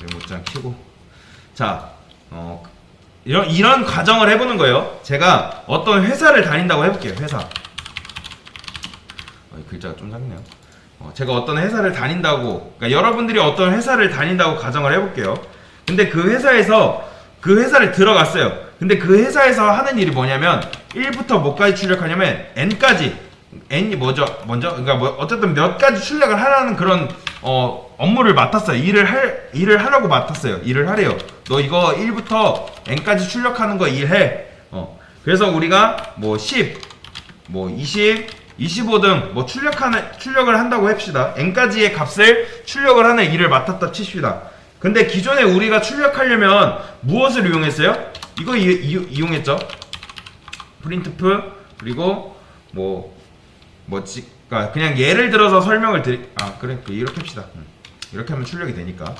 메모장 켜고. 자, 이런 과정을 해보는 거예요. 제가 어떤 회사를 다닌다고 해볼게요. 회사. 글자가 좀 작네요. 제가 어떤 회사를 다닌다고, 그러니까 여러분들이 어떤 회사를 다닌다고 가정을 해볼게요. 근데 그 회사에서 그 회사를 들어갔어요. 근데 그 회사에서 하는 일이 뭐냐면 1부터 뭐까지 출력하냐면 n까지. n이 뭐죠? 먼저 그러니까 뭐 어쨌든 몇 가지 출력을 하라는 그런 업무를 맡았어요. 일을 하라고 맡았어요. 일을 하래요. 너 이거 1부터 n까지 출력하는 거 일해. 그래서 우리가 뭐 10, 뭐 20, 25등 뭐 출력을 한다고 합시다. n까지의 값을 출력을 하는 일을 맡았다 칩시다. 근데 기존에 우리가 출력하려면 무엇을 이용했어요? 이거 이용했죠. printf 그리고 그러니까 그냥 예를 들어서 설명을 그래 이렇게 합시다. 이렇게 하면 출력이 되니까.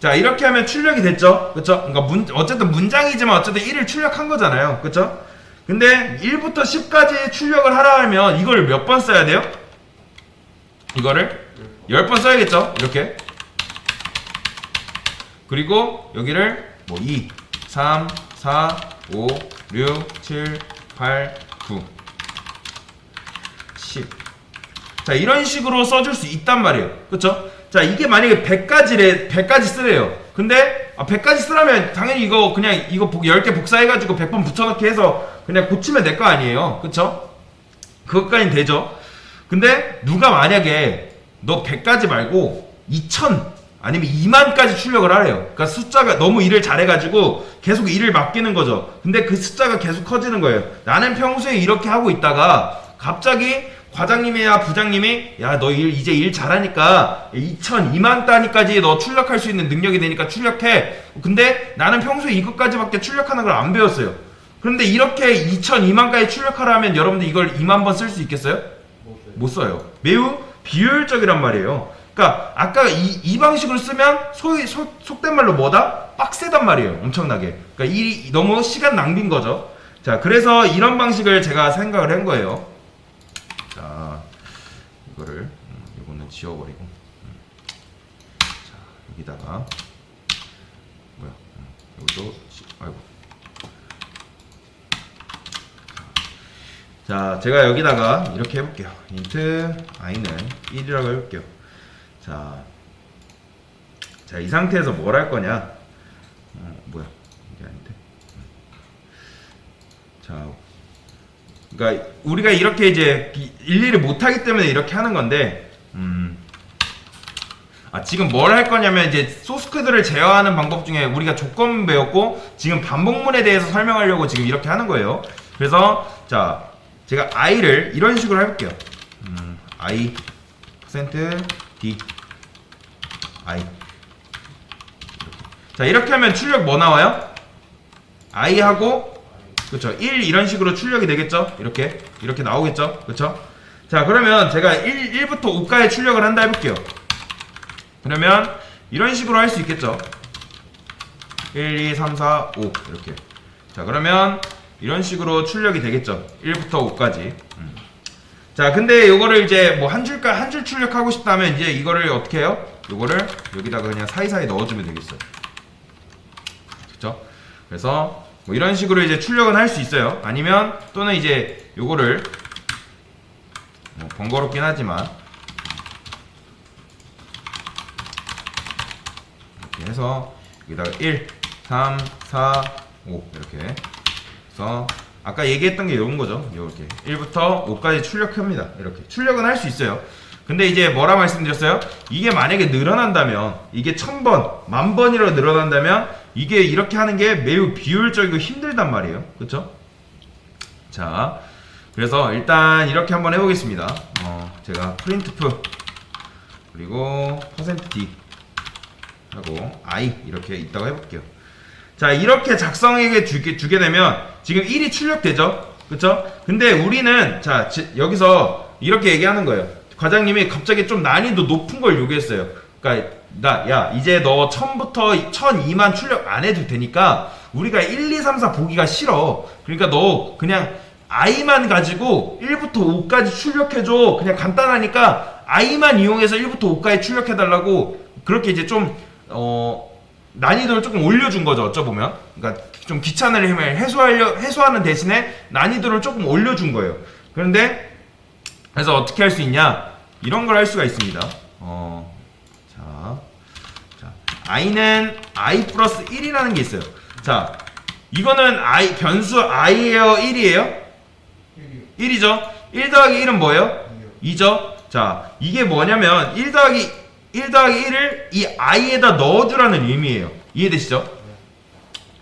자, 이렇게 하면 출력이 됐죠. 그쵸? 그러니까 어쨌든 문장이지만 어쨌든 1을 출력한 거잖아요. 그쵸? 근데 1부터 10까지 출력을 하라 하면 이걸 몇 번 써야 돼요? 이거를 10번 써야겠죠? 이렇게. 그리고 여기를 뭐 2, 3, 4, 5, 6, 7, 8, 9, 10. 자, 이런 식으로 써줄 수 있단 말이에요. 그쵸? 자, 이게 만약에 100가지 쓰래요. 근데 100가지 쓰라면 당연히 이거 그냥 이거 10개 복사해가지고 100번 붙여넣기 해서 그냥 고치면 될 거 아니에요. 그쵸? 그것까지는 되죠. 근데 누가 만약에 너 100가지 말고 2000 아니면 2만까지 출력을 하래요. 그러니까 숫자가 너무 일을 잘해가지고 계속 일을 맡기는 거죠. 근데 그 숫자가 계속 커지는 거예요. 나는 평소에 이렇게 하고 있다가 갑자기 과장님이야 부장님이 야 너 이제 일 잘하니까 2000, 2만 단위까지 너 출력할 수 있는 능력이 되니까 출력해. 근데 나는 평소에 이것까지밖에 출력하는 걸 안 배웠어요. 그런데 이렇게 2000, 2만까지 출력하라 하면 여러분들 이걸 2만 번 쓸 수 있겠어요? 못 써요. 매우 비효율적이란 말이에요. 그러니까 아까 이 방식으로 쓰면 속된 말로 뭐다? 빡세단 말이에요. 엄청나게. 그러니까 일이 너무 시간 낭비인 거죠. 자, 그래서 이런 방식을 제가 생각을 한 거예요. 자, 이거는 지워버리고. 자, 여기다가 뭐야? 여기도 아이고. 자, 제가 여기다가 이렇게 해볼게요. int i는 1이라고 해볼게요. 자, 이 상태에서 뭘 할 거냐? 뭐야? 이게 아닌데. 자, 그러니까 우리가 이렇게 이제 일일이 못하기 때문에 이렇게 하는 건데, 지금 뭘 할 거냐면 이제 소스 코드를 제어하는 방법 중에 우리가 조건 배웠고 지금 반복문에 대해서 설명하려고 지금 이렇게 하는 거예요. 그래서 자, 제가 i를 이런 식으로 해볼게요. i %d i. 자, 이렇게 하면 출력 뭐 나와요? i 하고 그쵸 1 이런 식으로 출력이 되겠죠? 이렇게 나오겠죠? 그쵸? 자, 그러면 제가 1부터 5까지 출력을 한다 해볼게요. 그러면 이런 식으로 할 수 있겠죠? 1, 2, 3, 4, 5 이렇게. 자, 그러면 이런 식으로 출력이 되겠죠? 1부터 5까지. 자, 근데 요거를 이제 뭐 한 줄 출력하고 싶다면 이제 이거를 어떻게 해요? 요거를 여기다가 그냥 사이사이 넣어주면 되겠어요. 그쵸? 그래서 뭐 이런 식으로 이제 출력은 할 수 있어요. 아니면 또는 이제 요거를 뭐 번거롭긴 하지만 이렇게 해서 여기다가 1, 3, 4, 5 이렇게 해서 아까 얘기했던 게 이런 거죠. 이렇게 1부터 5까지 출력합니다. 이렇게 출력은 할 수 있어요. 근데 이제 뭐라 말씀드렸어요? 이게 만약에 늘어난다면 이게 1000번, 10,000번이라고 늘어난다면 이게 이렇게 하는 게 매우 비효율적이고 힘들단 말이에요. 그쵸? 자, 그래서 일단 이렇게 한번 해보겠습니다. 제가 printf 그리고 %d 하고 i 이렇게 있다고 해볼게요. 자, 이렇게 작성에게 주게 되면 지금 1이 출력되죠? 그쵸? 근데 우리는 자 여기서 이렇게 얘기하는 거예요. 과장님이 갑자기 좀 난이도 높은 걸 요구했어요. 그러니까 야 이제 너 1000부터 1002만 출력 안 해도 되니까 우리가 1, 2, 3, 4 보기가 싫어. 그러니까 너 그냥 i만 가지고 1부터 5까지 출력해줘. 그냥 간단하니까 i만 이용해서 1부터 5까지 출력해달라고 그렇게 이제 좀 난이도를 조금 올려준 거죠. 어쩌보면. 그러니까 좀 귀찮을 힘을 해소하는 대신에 난이도를 조금 올려준 거예요. 그런데 그래서 어떻게 할 수 있냐? 이런 걸 할 수가 있습니다. 자, i는 i 플러스 1이라는 게 있어요. 자, 이거는 변수 i예요, 1이에요? 1이죠. 1 더하기 1은 뭐예요? 2죠. 자, 이게 뭐냐면 1 더하기 1을 이 i에다 넣어주라는 의미예요. 이해되시죠?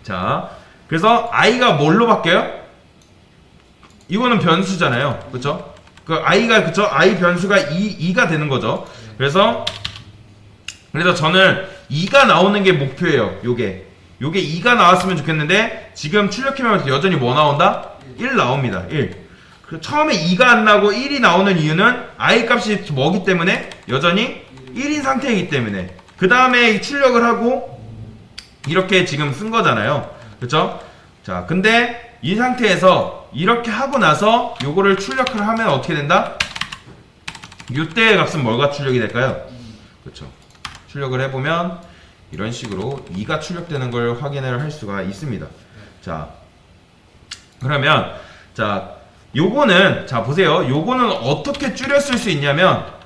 자, 그래서 i가 뭘로 바뀌어요? 이거는 변수잖아요. 그쵸? 그 i가, 그쵸? i 변수가 2가 되는 거죠. 그래서 저는 2가 나오는 게 목표예요. 요게 2가 나왔으면 좋겠는데 지금 출력해보면 여전히 뭐 나온다? 1 나옵니다. 1. 처음에 2가 안 나오고 1이 나오는 이유는 i 값이 뭐기 때문에 여전히 1인 상태이기 때문에 그 다음에 출력을 하고 이렇게 지금 쓴 거잖아요. 그쵸? 자, 근데 이 상태에서 이렇게 하고 나서 요거를 출력을 하면 어떻게 된다? 요때의 값은 뭐가 출력이 될까요? 그쵸? 출력을 해보면 이런 식으로 2가 출력되는 걸 확인을 할 수가 있습니다. 자, 그러면 자, 요거는 자 보세요. 요거는 어떻게 줄였을 수 있냐면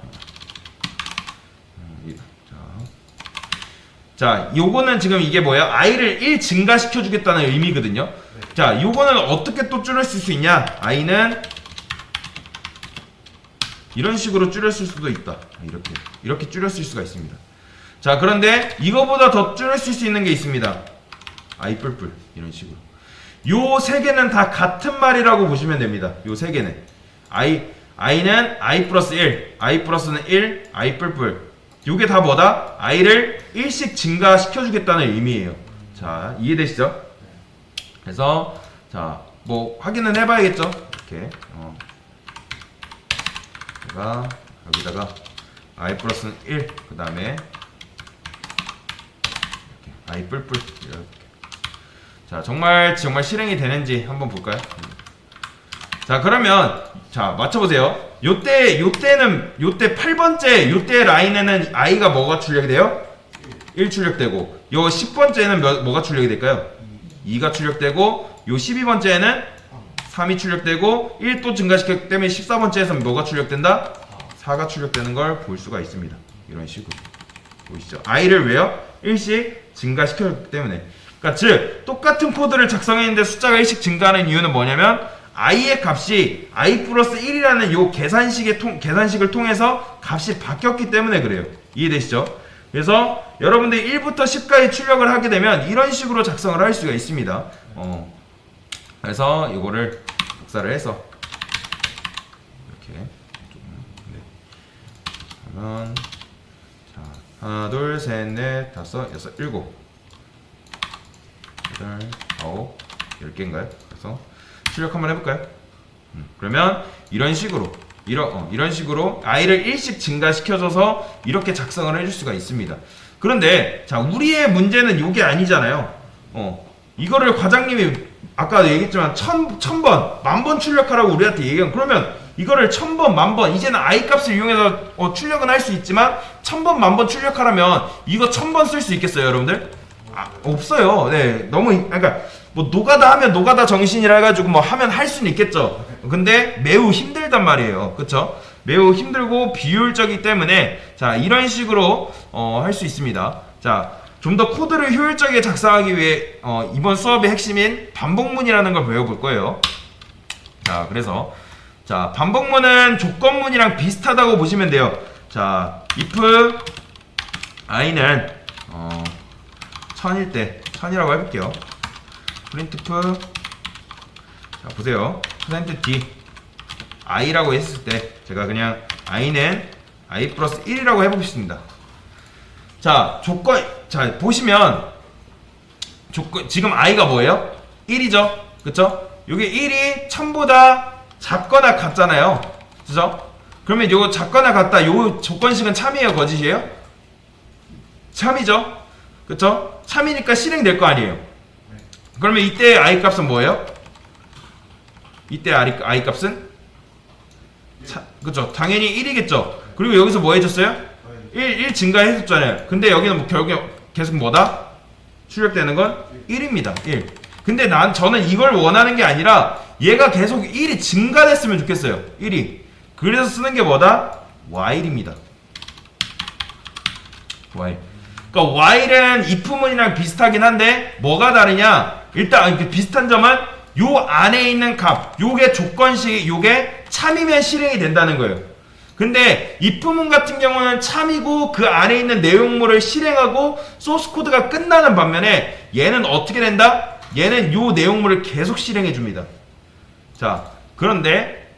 자, 요거는 지금 이게 뭐야? i를 1 증가시켜 주겠다는 의미거든요. 자, 요거는 어떻게 또 줄였을 수 있냐? i는 이런 식으로 줄였을 수도 있다. 이렇게 줄였을 수가 있습니다. 자, 그런데 이거보다 더 줄였을 수 있는 게 있습니다. i 뿔뿔 이런 식으로. 요 세 개는 다 같은 말이라고 보시면 됩니다. 요 세 개는 i는 i 플러스 1, i 플러스는 1, i 뿔뿔. 요게 다 뭐다? i를 1씩 증가시켜 주겠다는 의미예요. 자, 이해되시죠? 그래서 자, 뭐 확인은 해봐야겠죠? 이렇게 제가 여기다가 i 플러스는 1, 그 다음에 i 뿔뿔 이렇게. 자, 정말 실행이 되는지 한번 볼까요? 자, 그러면 자, 맞춰보세요. 요때 8번째 요때 라인에는 i가 뭐가 출력이 돼요? 1 출력되고, 요 10번째는 뭐가 출력이 될까요? 2가 출력되고, 요 12번째에는 3이 출력되고, 1 또 증가시켰기 때문에 14번째에서 뭐가 출력된다? 4가 출력되는 걸 볼 수가 있습니다. 이런 식으로 보이시죠? i를 왜요? 1씩 증가시켰기 때문에. 그러니까 즉 똑같은 코드를 작성했는데 숫자가 1씩 증가하는 이유는 뭐냐면 i의 값이 i 플러스 1이라는 요 계산식을 통해서 값이 바뀌었기 때문에 그래요. 이해되시죠? 그래서 여러분들이 1부터 10까지 출력을 하게 되면 이런 식으로 작성을 할 수가 있습니다. 그래서 이거를 복사를 해서 이렇게 네. 그러면 자, 하나, 둘, 셋, 넷, 다섯, 여섯, 일곱, 여덟, 아홉, 10개인가요? 그래서 출력 한번 해볼까요? 그러면 이런 식으로 i를 1씩 증가시켜줘서 이렇게 작성을 해줄 수가 있습니다. 그런데 자, 우리의 문제는 이게 아니잖아요. 이거를 과장님이 아까도 얘기했지만 1000번, 10,000번 출력하라고 우리한테 얘기한, 그러면 이거를 1000번, 10,000번, 이제는 i 값을 이용해서 출력은 할 수 있지만 1000번, 10,000번 출력하라면 이거 1000번 쓸 수 있겠어요, 여러분들? 없어요. 네, 너무 그러니까 뭐 노가다 하면 노가다 정신이라 해가지고 뭐 하면 할 수는 있겠죠. 근데 매우 힘들단 말이에요. 그쵸? 매우 힘들고 비효율적이기 때문에 자, 이런 식으로 할 수 있습니다. 자, 좀 더 코드를 효율적이게 작성하기 위해 이번 수업의 핵심인 반복문이라는 걸 배워볼 거예요. 자, 그래서 자, 반복문은 조건문이랑 비슷하다고 보시면 돼요. 자, if i는 1000일 때 1000이라고 해볼게요. printf 자, 보세요. %d i라고 했을 때 제가 그냥 i는 i 플러스 1이라고 해보겠습니다. 자, 자, 보시면 지금 i가 뭐예요? 1이죠? 그쵸? 요게 1이 1000보다 작거나 같잖아요. 그죠? 그러면 요거 작거나 같다, 요 조건식은 참이에요, 거짓이에요? 참이죠? 그쵸? 참이니까 실행될 거 아니에요. 그러면 이때 i 값은 뭐예요? 이때 i 값은? 그쵸? 당연히 1이겠죠? 그리고 여기서 뭐 해줬어요? 1 증가해줬잖아요. 근데 여기는 뭐 결국에 계속 뭐다? 출력되는 건 1입니다. 1. 근데 저는 이걸 원하는 게 아니라 얘가 계속 1이 증가됐으면 좋겠어요. 1이. 그래서 쓰는 게 뭐다? while입니다. while. 그러니까 while은 if문이랑 비슷하긴 한데 뭐가 다르냐? 일단 비슷한 점은 요 안에 있는 값, 요게 조건식, 요게 참이면 실행이 된다는 거예요. 근데 if문 같은 경우는 참이고 그 안에 있는 내용물을 실행하고 소스 코드가 끝나는 반면에 얘는 어떻게 된다? 얘는 요 내용물을 계속 실행해 줍니다. 자, 그런데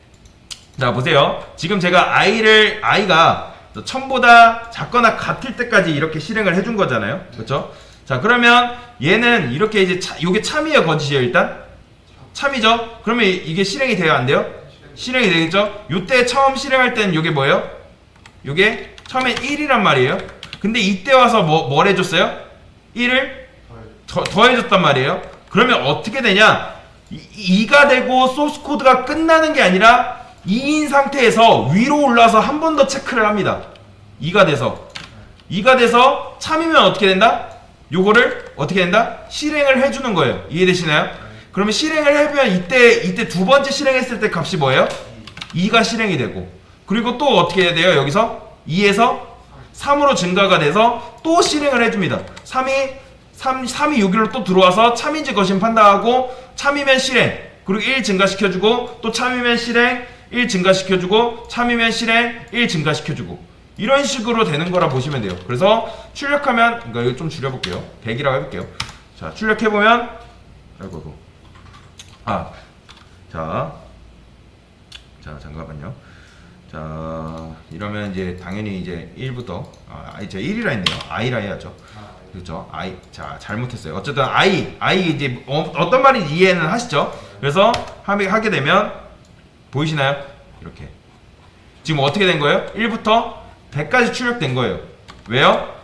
자 보세요. 지금 제가 i가 1000보다 작거나 같을 때까지 이렇게 실행을 해준 거잖아요. 그렇죠? 자, 그러면 얘는 이렇게 이제 요게 참이에요, 거짓이에요, 일단? 참이죠? 그러면 이게 실행이 돼요, 안 돼요? 실행이 되겠죠? 요때 처음 실행할 때는 요게 뭐예요? 요게 처음엔 1이란 말이에요. 근데 이때 와서 뭘 해줬어요? 1을 더해줬단 말이에요. 그러면 어떻게 되냐? 2가 되고 소스 코드가 끝나는 게 아니라 2인 상태에서 위로 올라서 한 번 더 체크를 합니다. 2가 돼서 참이면 어떻게 된다? 요거를 어떻게 된다? 실행을 해주는 거예요. 이해되시나요? 그러면 실행을 해보면 이때 두 번째 실행했을 때 값이 뭐예요? 2가 실행이 되고, 그리고 또 어떻게 해야 돼요? 여기서 2에서 3으로 증가가 돼서 또 실행을 해줍니다. 3이 여기로 또 들어와서 참인지 거신 판단하고 참이면 실행, 그리고 1 증가시켜주고, 또 참이면 실행 1 증가시켜주고, 참이면 실행 1 증가시켜주고, 이런 식으로 되는 거라 보시면 돼요. 그래서 출력하면, 그러니까 이거 좀 줄여볼게요. 100이라고 해볼게요. 자, 출력해보면, 자, 잠깐만요. 자, 이러면 이제 당연히 이제 1부터, 이제 1이라 했네요. i라 해야죠. 그렇죠? 자, 잘못했어요. 어쨌든 이제 어떤 말인지 이해는 하시죠? 그래서 하게 되면 보이시나요? 이렇게 지금 어떻게 된 거예요? 1부터 100까지 출력된 거예요. 왜요?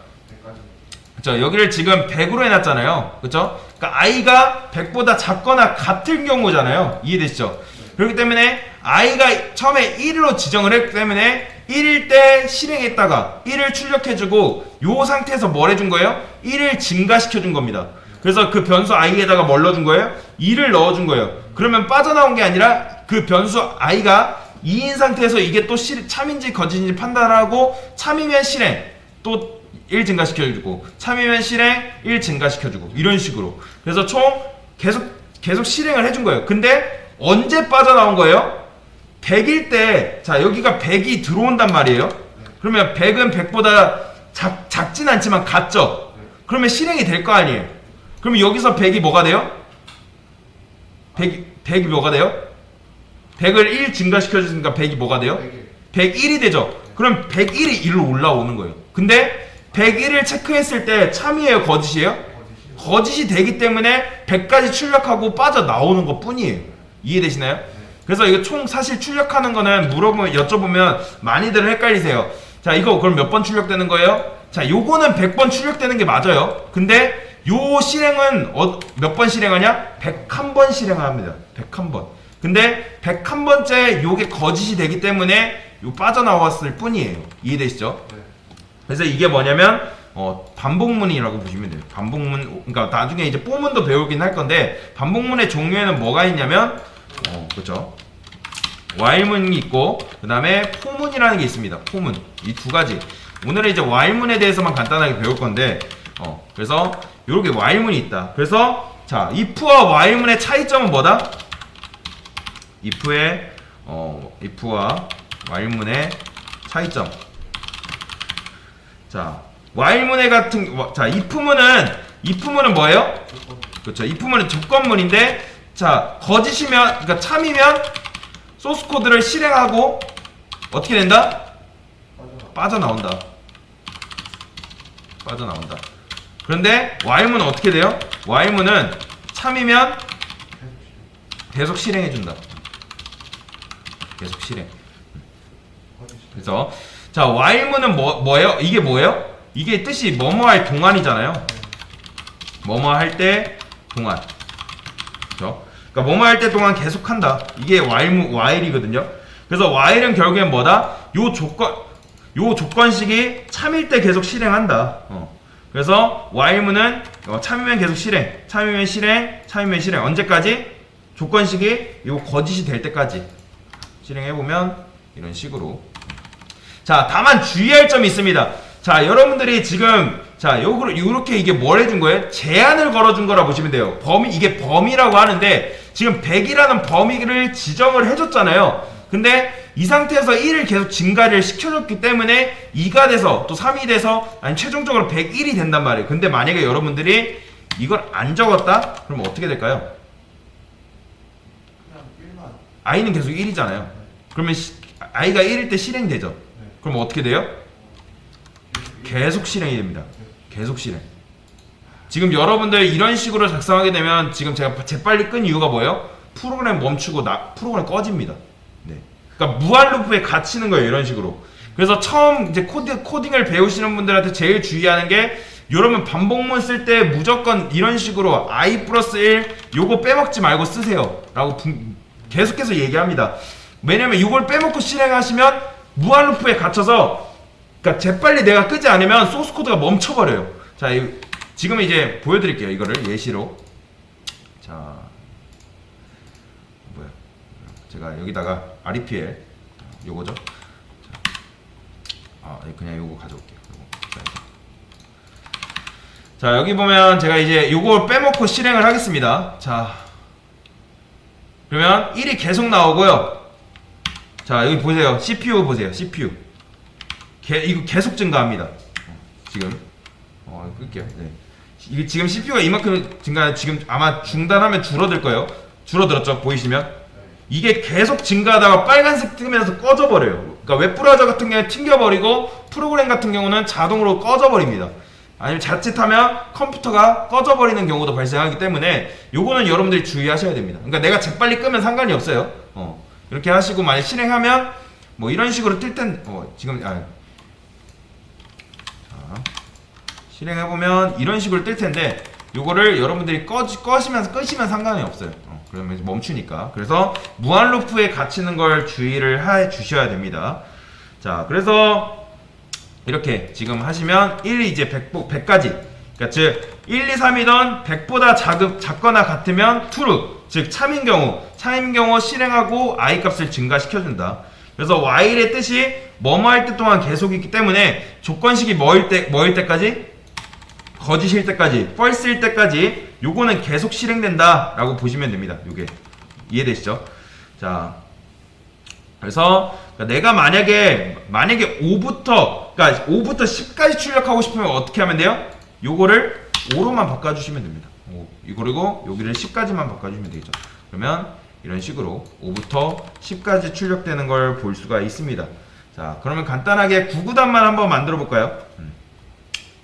그렇죠? 여기를 지금 100으로 해놨잖아요. 그렇죠? 그러니까 i가 100보다 작거나 같은 경우잖아요. 이해되시죠? 그렇기 때문에 i가 처음에 1으로 지정을 했기 때문에 1일 때 실행했다가 1을 출력해주고, 요 상태에서 뭘 해준 거예요? 1을 증가시켜준 겁니다. 그래서 그 변수 i에다가 뭘 넣어준 거예요? 2를 넣어준 거예요. 그러면 빠져나온 게 아니라 그 변수 i가 2인 상태에서 이게 또 참인지 거짓인지 판단하고, 참이면 실행 또 1 증가시켜주고, 참이면 실행 1 증가시켜주고, 이런 식으로. 그래서 총 계속 실행을 해준 거예요. 근데 언제 빠져나온 거예요? 100일 때, 자, 여기가 100이 들어온단 말이에요. 그러면 100은 100보다 작진 않지만 같죠? 그러면 실행이 될 거 아니에요. 그러면 여기서 100이 뭐가 돼요? 100이 뭐가 돼요? 100을 1 증가시켜주니까 100이 뭐가 돼요? 101이 되죠? 그럼 101이 1로 올라오는 거예요. 근데 101을 체크했을 때 참이에요, 거짓이에요? 거짓이 되기 때문에 100까지 출력하고 빠져나오는 것 뿐이에요. 이해되시나요? 그래서 이거 총 사실 출력하는 거는 여쭤보면 많이들 헷갈리세요. 자, 이거 그럼 몇 번 출력되는 거예요? 자, 요거는 100번 출력되는 게 맞아요. 근데 요 실행은 몇 번 실행하냐? 101번 실행합니다. 101번. 근데 101번째 요게 거짓이 되기 때문에 요 빠져나왔을 뿐이에요. 이해되시죠? 그래서 이게 뭐냐면 반복문이라고 보시면 돼요. 반복문, 그러니까 나중에 이제 뽀문도 배우긴 할 건데, 반복문의 종류에는 뭐가 있냐면 그렇죠? while문이 있고, 그 다음에 for문이라는 게 있습니다. for문. 이 두 가지. 오늘은 이제 while문에 대해서만 간단하게 배울 건데, 그래서 요렇게 while문이 있다. 그래서 자, if와 while문의 차이점은 뭐다? if와 while문의 차이점. 자, while문의 if문은 뭐예요? 그렇죠. if문은 조건문인데, 자, 거짓이면, 그러니까 참이면 소스 코드를 실행하고 어떻게 된다? 빠져나온다. 그런데 while문은 어떻게 돼요? while문은 참이면 계속 실행해준다. 계속 실행. 그래서 자, while문은 뭐예요? 이게 뭐예요? 이게 뜻이 뭐뭐 할 동안이잖아요. 뭐뭐 할 때 동안. 그렇죠? 그러니까 뭐뭐 할 때 동안 계속한다. 이게 while이거든요. 그래서 while은 결국엔 뭐다? 요 조건식이 참일 때 계속 실행한다. 그래서 while문은 참이면 계속 실행, 참이면 실행, 참이면 실행. 언제까지? 조건식이 요 거짓이 될 때까지 실행해보면 이런 식으로. 자, 다만 주의할 점이 있습니다. 자, 여러분들이 지금 자, 요렇게 이게 뭘 해준 거예요? 제한을 걸어준 거라 보시면 돼요. 이게 범위라고 하는데 지금 100이라는 범위를 지정을 해줬잖아요. 근데 이 상태에서 1을 계속 증가를 시켜줬기 때문에 2가 돼서 또 3이 돼서 아니 최종적으로 101이 된단 말이에요. 근데 만약에 여러분들이 이걸 안 적었다? 그럼 어떻게 될까요? i는 계속 1이잖아요. 그러면 i가 1일 때 실행되죠. 그럼 어떻게 돼요? 계속 실행이 됩니다. 계속 실행. 지금 여러분들 이런 식으로 작성하게 되면 지금 제가 재빨리 끈 이유가 뭐예요? 프로그램 멈추고 프로그램 꺼집니다. 네. 그러니까 무한 루프에 갇히는 거예요. 이런 식으로. 그래서 처음 이제 코딩을 배우시는 분들한테 제일 주의하는 게 여러분 반복문 쓸 때 무조건 이런 식으로 i 플러스 1 요거 빼먹지 말고 쓰세요. 라고 계속해서 얘기합니다. 왜냐면 이걸 빼먹고 실행하시면 무한 루프에 갇혀서 그러니까 재빨리 내가 끄지 않으면 소스 코드가 멈춰버려요. 자, 지금 이제 보여드릴게요. 이거를 예시로. 자, 뭐야? 제가 여기다가 REPL 요거죠. 그냥 요거 가져올게요. 자, 여기 보면 제가 이제 요걸 빼먹고 실행을 하겠습니다. 자, 그러면 1이 계속 나오고요. 자, 여기 보세요. CPU 보세요. CPU. 이거 계속 증가합니다. 지금. 끌게요. 네. 이게 지금 CPU가 이만큼 증가, 지금 아마 중단하면 줄어들 거예요. 줄어들었죠? 보이시면? 이게 계속 증가하다가 빨간색 뜨면서 꺼져버려요. 그러니까 웹브라우저 같은 경우는 튕겨버리고 프로그램 같은 경우는 자동으로 꺼져버립니다. 아니면 자칫하면 컴퓨터가 꺼져버리는 경우도 발생하기 때문에 요거는 여러분들이 주의하셔야 됩니다. 그러니까 내가 재빨리 끄면 상관이 없어요. 이렇게 하시고 만약 실행하면 뭐 이런 식으로 뜰 땐 지금 실행해보면 이런 식으로 뜰 텐데 요거를 여러분들이 끄시면 상관이 없어요. 그러면 멈추니까. 그래서 무한 루프에 갇히는 걸 주의를 해 주셔야 됩니다. 자, 그래서 이렇게 지금 하시면 1이 이제 100까지, 그러니까 즉 1, 2, 3이던 100보다 작거나 같으면 true, 즉 참인 경우 실행하고 i 값을 증가시켜준다. 그래서 while의 뜻이 뭐뭐 할 때 동안 계속이기 때문에 조건식이 뭐일 때까지? 거짓일 때까지, false일 때까지 요거는 계속 실행된다 라고 보시면 됩니다. 요게 이해되시죠? 자, 그래서 내가 만약에 5부터 그러니까 5부터 10까지 출력하고 싶으면 어떻게 하면 돼요? 요거를 5로만 바꿔주시면 됩니다. 그리고 여기를 10까지만 바꿔주시면 되겠죠. 그러면 이런 식으로 5부터 10까지 출력되는 걸 볼 수가 있습니다. 자, 그러면 간단하게 구구단만 한번 만들어 볼까요?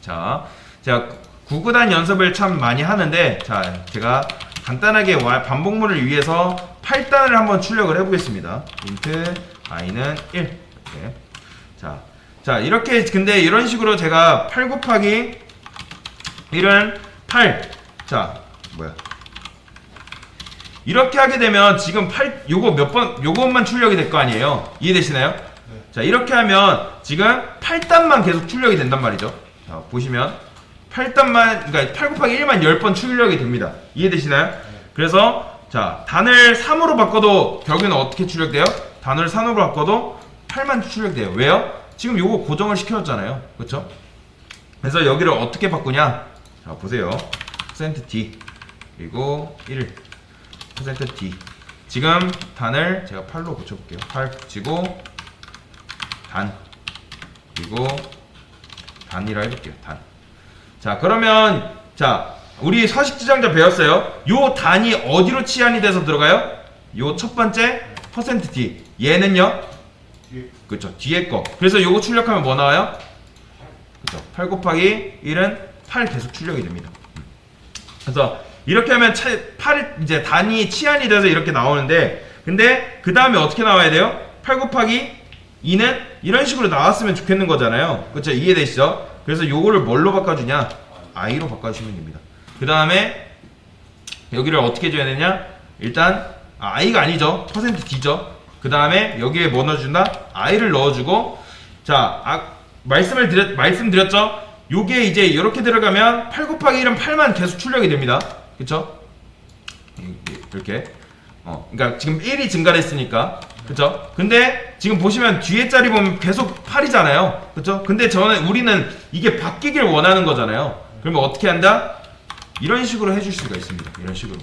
자, 제가 구구단 연습을 참 많이 하는데, 자, 제가 간단하게 반복문을 위해서 8단을 한번 출력을 해보겠습니다. int i는 1 이렇게. 자, 이렇게 근데 이런 식으로 제가 8 곱하기 1은 8. 자, 뭐야? 이렇게 하게 되면 지금 요것만 출력이 될 거 아니에요? 이해되시나요? 네. 자, 이렇게 하면 지금 8단만 계속 출력이 된단 말이죠. 자, 보시면 8단만, 그러니까 8 곱하기 1만 10번 출력이 됩니다. 이해되시나요? 네. 그래서 자, 단을 3으로 바꿔도 결국에는 어떻게 출력돼요? 단을 3으로 바꿔도 8만 출력돼요. 왜요? 지금 요거 고정을 시켜줬잖아요. 그렇죠? 그래서 여기를 어떻게 바꾸냐? 자, 보세요. %d 그리고 1 %d. 지금 단을 제가 8로 고쳐볼게요. 8 붙이고 단 그리고 단이라 해볼게요. 단. 자, 그러면 자, 우리 서식 지정자 배웠어요. 요 단이 어디로 치환이 돼서 들어가요? 요 첫 번째 %d. 얘는요? 그쵸, 뒤에 거. 그래서 요거 출력하면 뭐 나와요? 그쵸, 8 곱하기 1은 8 계속 출력이 됩니다. 그래서 이렇게 하면 이제 단위 치환이 돼서 이렇게 나오는데, 근데 그 다음에 어떻게 나와야 돼요? 8 곱하기 2는 이런 식으로 나왔으면 좋겠는 거잖아요. 그쵸, 이해되시죠? 그래서 요거를 뭘로 바꿔주냐? i로 바꿔주시면 됩니다. 그 다음에 여기를 어떻게 줘야 되냐? 일단 i가 아니죠. %d죠. 그 다음에 여기에 뭐 넣어준다? i를 넣어주고, 자, 말씀드렸죠? 요게 이제 이렇게 들어가면 8 곱하기 1은 8만 계속 출력이 됩니다. 그쵸? 이렇게. 그러니까 지금 1이 증가를 했으니까. 그쵸? 근데 지금 보시면 뒤에 자리 보면 계속 8이잖아요. 그쵸? 근데 우리는 이게 바뀌길 원하는 거잖아요. 그러면 어떻게 한다? 이런 식으로 해줄 수가 있습니다. 이런 식으로.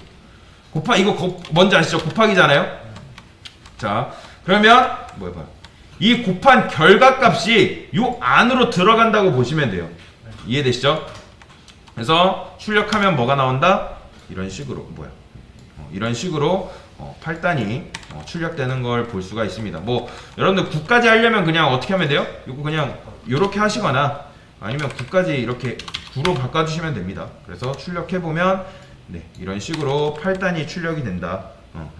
이거 뭔지 아시죠? 곱하기잖아요. 자, 그러면 이 곱한 결과값이 요 안으로 들어간다고 보시면 돼요. 이해되시죠? 그래서 출력하면 뭐가 나온다? 이런 식으로 이런 식으로 8단이 출력되는 걸 볼 수가 있습니다. 뭐 여러분들 9까지 하려면 그냥 어떻게 하면 돼요? 이거 그냥 요렇게 하시거나 아니면 9까지 이렇게 9로 바꿔주시면 됩니다. 그래서 출력해보면 이런 식으로 8단이 출력이 된다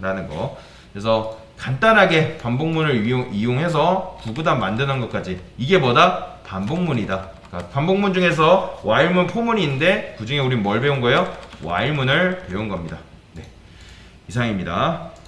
라는 거. 그래서 간단하게 반복문을 이용해서 구구단 만드는 것까지, 이게 뭐다? 반복문이다. 그러니까 반복문 중에서 while문, for문이 있는데 그 중에 우린 뭘 배운 거예요? while문을 배운 겁니다. 이상입니다.